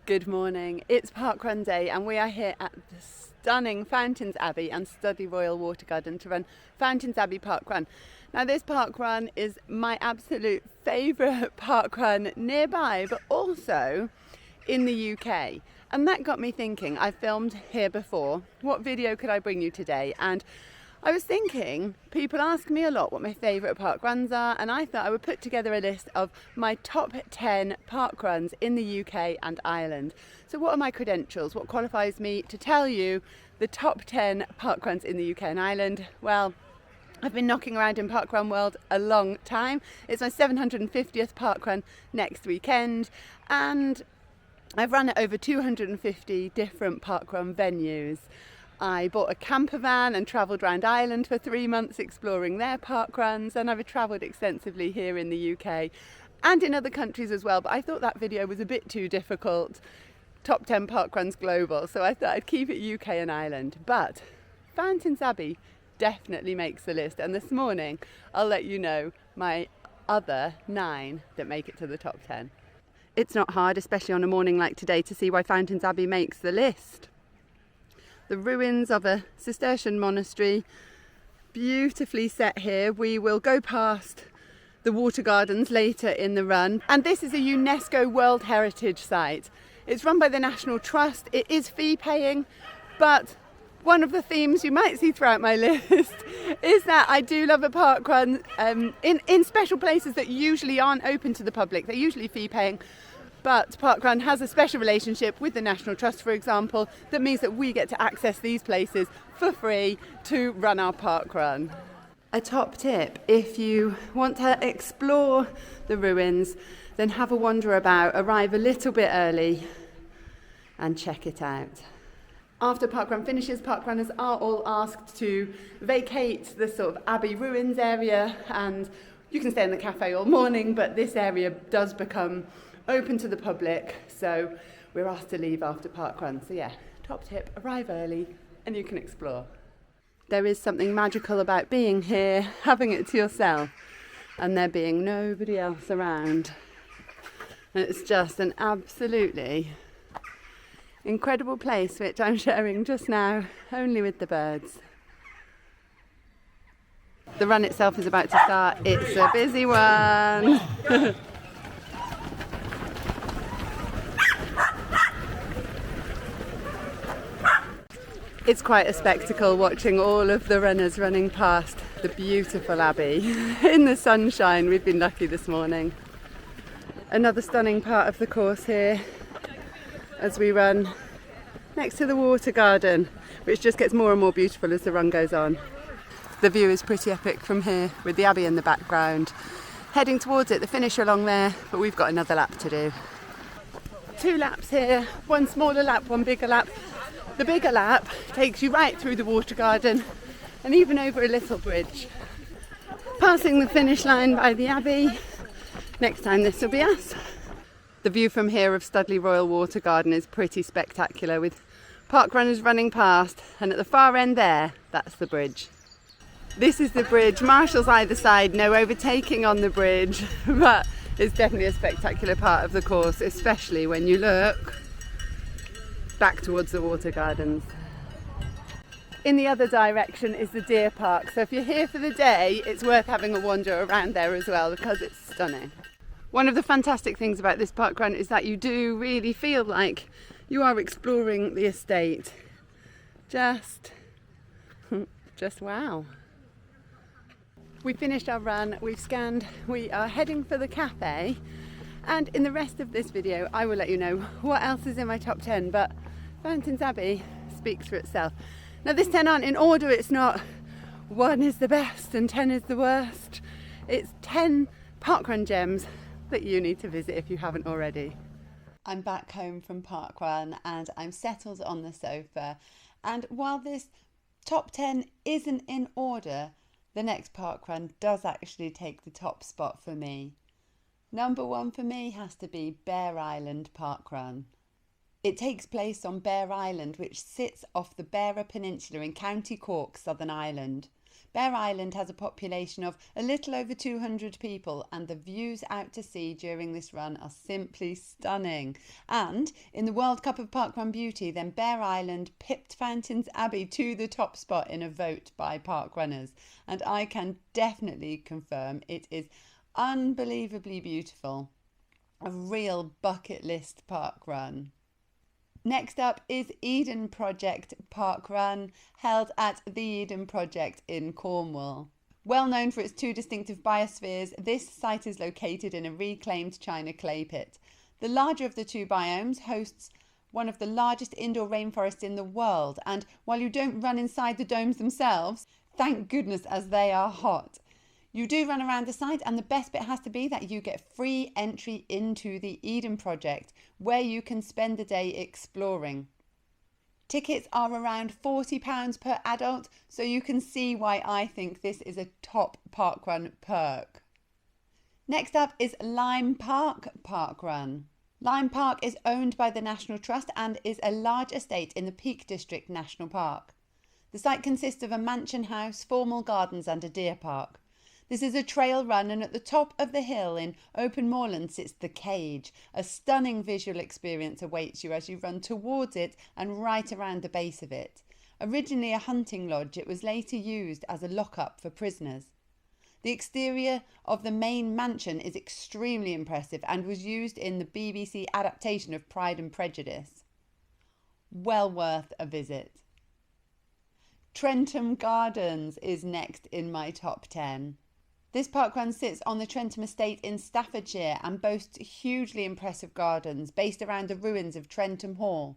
Good morning, it's Parkrun Day and we are here at the stunning Fountains Abbey and Studley Royal Water Garden to run Fountains Abbey Parkrun. Now this parkrun is my absolute favourite parkrun nearby, but also in the UK. And that got me thinking, I filmed here before, what video could I bring you today? And I was thinking, people ask me a lot what my favourite parkruns are, and I thought I would put together a list of my top 10 parkruns in the UK and Ireland. So what are my credentials? What qualifies me to tell you the top 10 parkruns in the UK and Ireland? Well, I've been knocking around in Parkrun world a long time. It's my 750th parkrun next weekend, and I've run at over 250 different parkrun venues. I bought a camper van and travelled around Ireland for 3 months exploring their parkruns, and I've travelled extensively here in the UK and in other countries as well, but I thought that video was a bit too difficult. Top 10 parkruns global, so I thought I'd keep it UK and Ireland. But Fountains Abbey definitely makes the list, and this morning I'll let you know my other 9 that make it to the top 10. It's not hard, especially on a morning like today, to see why Fountains Abbey makes the list. The ruins of a Cistercian monastery, beautifully set here. We will go past the water gardens later in the run, and this is a UNESCO World Heritage Site. It's run by the National Trust. It is fee paying, but one of the themes you might see throughout my list is that I do love a parkrun in special places that usually aren't open to the public. They're usually fee paying. But Parkrun has a special relationship with the National Trust, for example, that means that we get to access these places for free to run our parkrun. A top tip, if you want to explore the ruins, then have a wander about, arrive a little bit early and check it out. After parkrun finishes, parkrunners are all asked to vacate the sort of Abbey ruins area, and you can stay in the cafe all morning, but this area does become open to the public, so we're asked to leave after parkrun. So yeah, top tip, arrive early and you can explore. There is something magical about being here, having it to yourself, and there being nobody else around. And it's just an absolutely incredible place, which I'm sharing just now only with the birds. The run itself is about to start. It's a busy one. It's quite a spectacle watching all of the runners running past the beautiful Abbey in the sunshine. We've been lucky this morning. Another stunning part of the course here as we run next to the water garden, which just gets more and more beautiful as the run goes on. The view is pretty epic from here with the Abbey in the background. Heading towards it, the finish along there, but we've got another lap to do. 2 laps here, one smaller lap, one bigger lap. The bigger lap takes you right through the water garden and even over a little bridge. Passing the finish line by the Abbey. Next time this will be us. The view from here of Studley Royal Water Garden is pretty spectacular, with parkrunners running past, and at the far end there, that's the bridge. This is the bridge, marshals either side, no overtaking on the bridge, but it's definitely a spectacular part of the course, especially when you look back towards the water gardens. In the other direction is the deer park, so if you're here for the day, it's worth having a wander around there as well because it's stunning. One of the fantastic things about this parkrun is that you do really feel like you are exploring the estate. Just wow. We finished our run, we've scanned, we are heading for the cafe, and in the rest of this video I will let you know what else is in my top 10, but Fountains Abbey speaks for itself. Now this 10 aren't in order, it's not 1 is the best and 10 is the worst. It's 10 parkrun gems that you need to visit if you haven't already. I'm back home from parkrun and I'm settled on the sofa, and while this top 10 isn't in order, the next parkrun does actually take the top spot for me. Number 1 for me has to be Bear Island Parkrun. It takes place on Bear Island, which sits off the Beara Peninsula in County Cork, Southern Ireland. Bear Island has a population of a little over 200 people, and the views out to sea during this run are simply stunning. And in the World Cup of Parkrun Beauty, then Bear Island pipped Fountains Abbey to the top spot in a vote by parkrunners, and I can definitely confirm it is unbelievably beautiful. A real bucket list parkrun. Next up is Eden Project Parkrun, held at the Eden Project in Cornwall. Well known for its two distinctive biospheres, this site is located in a reclaimed China clay pit. The larger of the two biomes hosts one of the largest indoor rainforests in the world, and while you don't run inside the domes themselves, thank goodness as they are hot. You do run around the site, and the best bit has to be that you get free entry into the Eden Project, where you can spend the day exploring. Tickets are around £40 per adult, so you can see why I think this is a top parkrun perk. Next up is Lime Park Parkrun. Lime Park is owned by the National Trust and is a large estate in the Peak District National Park. The site consists of a mansion house, formal gardens and a deer park. This is a trail run, and at the top of the hill in open moorland sits the cage. A stunning visual experience awaits you as you run towards it and right around the base of it. Originally a hunting lodge, it was later used as a lock-up for prisoners. The exterior of the main mansion is extremely impressive and was used in the BBC adaptation of Pride and Prejudice. Well worth a visit. Trentham Gardens is next in my top 10. This parkrun sits on the Trentham estate in Staffordshire and boasts hugely impressive gardens based around the ruins of Trentham Hall.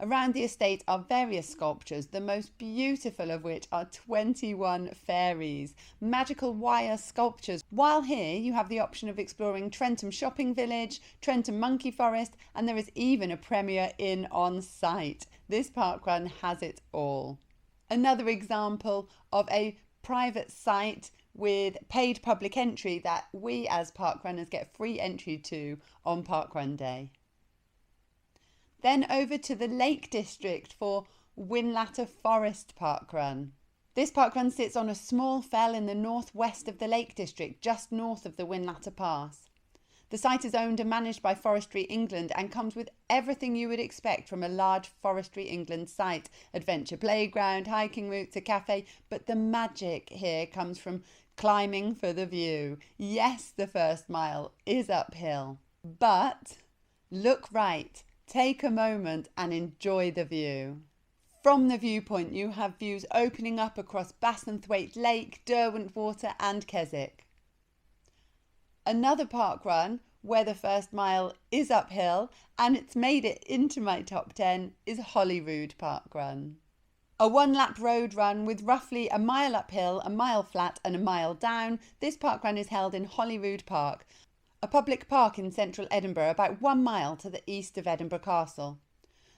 Around the estate are various sculptures, the most beautiful of which are 21 fairies, magical wire sculptures. While here you have the option of exploring Trentham Shopping Village, Trentham Monkey Forest, and there is even a Premier Inn on site. This parkrun has it all. Another example of a private site with paid public entry that we as parkrunners get free entry to on Parkrun Day. Then over to the Lake District for Winlatter Forest Parkrun. This parkrun sits on a small fell in the northwest of the Lake District, just north of the Winlatter Pass. The site is owned and managed by Forestry England and comes with everything you would expect from a large Forestry England site. Adventure playground, hiking routes, a cafe, but the magic here comes from climbing for the view. Yes, the first mile is uphill, but look right, take a moment and enjoy the view. From the viewpoint you have views opening up across Bassenthwaite Lake, Derwentwater and Keswick. Another parkrun where the first mile is uphill and it's made it into my top 10 is Holyrood Parkrun. A one-lap road run with roughly a mile uphill, a mile flat and a mile down, this parkrun is held in Holyrood Park, a public park in central Edinburgh about 1 mile to the east of Edinburgh Castle.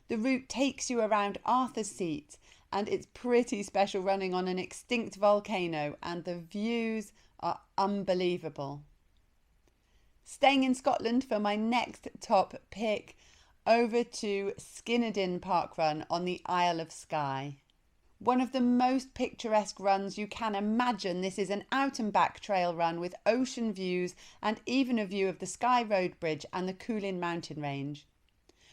The route takes you around Arthur's Seat and it's pretty special running on an extinct volcano, and the views are unbelievable. Staying in Scotland for my next top pick, over to Skinnerdin Parkrun on the Isle of Skye. One of the most picturesque runs you can imagine. This is an out and back trail run with ocean views and even a view of the Skye Road Bridge and the Coolin mountain range.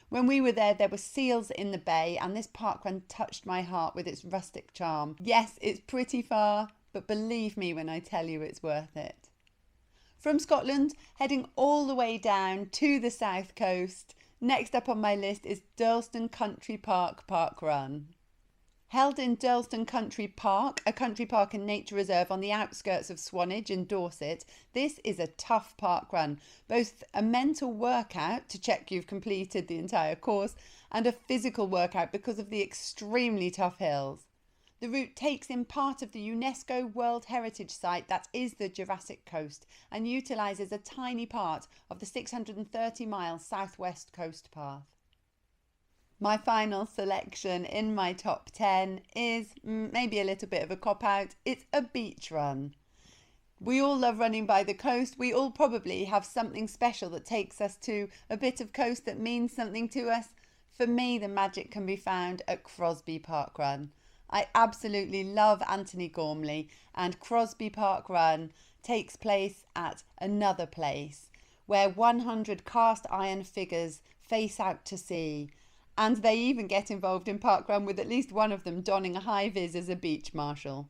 When we were there were seals in the bay, and this parkrun touched my heart with its rustic charm. Yes, it's pretty far, but believe me when I tell you it's worth it. From Scotland, heading all the way down to the south coast, next up on my list is Durlston Country Park Parkrun. Held in Durlston Country Park, a country park and nature reserve on the outskirts of Swanage in Dorset, this is a tough parkrun, both a mental workout to check you've completed the entire course and a physical workout because of the extremely tough hills. The route takes in part of the UNESCO World Heritage Site that is the Jurassic Coast and utilises a tiny part of the 630-mile southwest coast path. My final selection in my top 10 is maybe a little bit of a cop-out. It's a beach run. We all love running by the coast. We all probably have something special that takes us to a bit of coast that means something to us. For me, the magic can be found at Crosby Parkrun. I absolutely love Anthony Gormley, and Crosby Parkrun takes place at another place where 100 cast iron figures face out to sea, and they even get involved in parkrun with at least one of them donning a high vis as a beach marshal.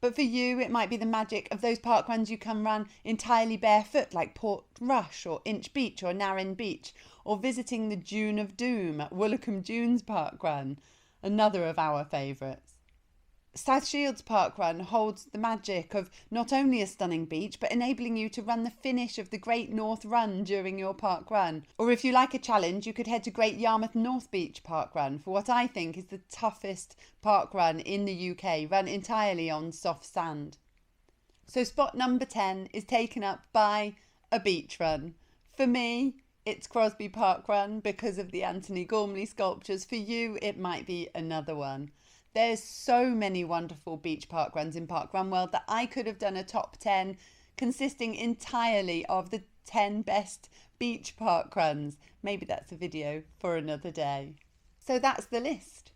But for you, it might be the magic of those parkruns you can run entirely barefoot, like Port Rush or Inch Beach or Narren Beach, or visiting the Dune of Doom at Woolacombe Dunes Parkrun, another of our favourites. South Shields Parkrun holds the magic of not only a stunning beach, but enabling you to run the finish of the Great North Run during your parkrun. Or if you like a challenge, you could head to Great Yarmouth North Beach Parkrun for what I think is the toughest parkrun in the UK, run entirely on soft sand. So spot number 10 is taken up by a beach run. For me, it's Crosby Parkrun because of the Anthony Gormley sculptures. For you, it might be another one. There's so many wonderful beach parkruns in Parkrun World that I could have done a top 10 consisting entirely of the 10 best beach parkruns. Maybe that's a video for another day. So that's the list.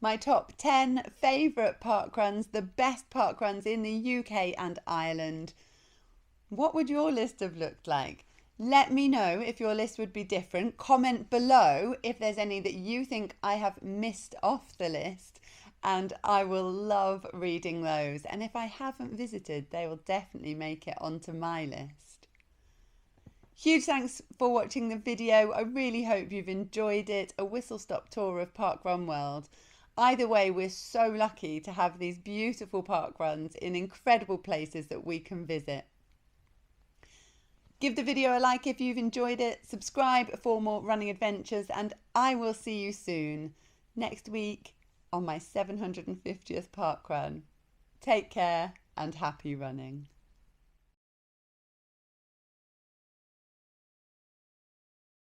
My top 10 favourite parkruns, the best parkruns in the UK and Ireland. What would your list have looked like? Let me know if your list would be different. Comment below if there's any that you think I have missed off the list, and I will love reading those. And if I haven't visited, they will definitely make it onto my list. Huge thanks for watching the video. I really hope you've enjoyed it. A whistle-stop tour of Parkrun World. Either way, we're so lucky to have these beautiful parkruns in incredible places that we can visit. Give the video a like if you've enjoyed it. Subscribe for more running adventures, and I will see you soon next week on my 750th parkrun. Take care and happy running.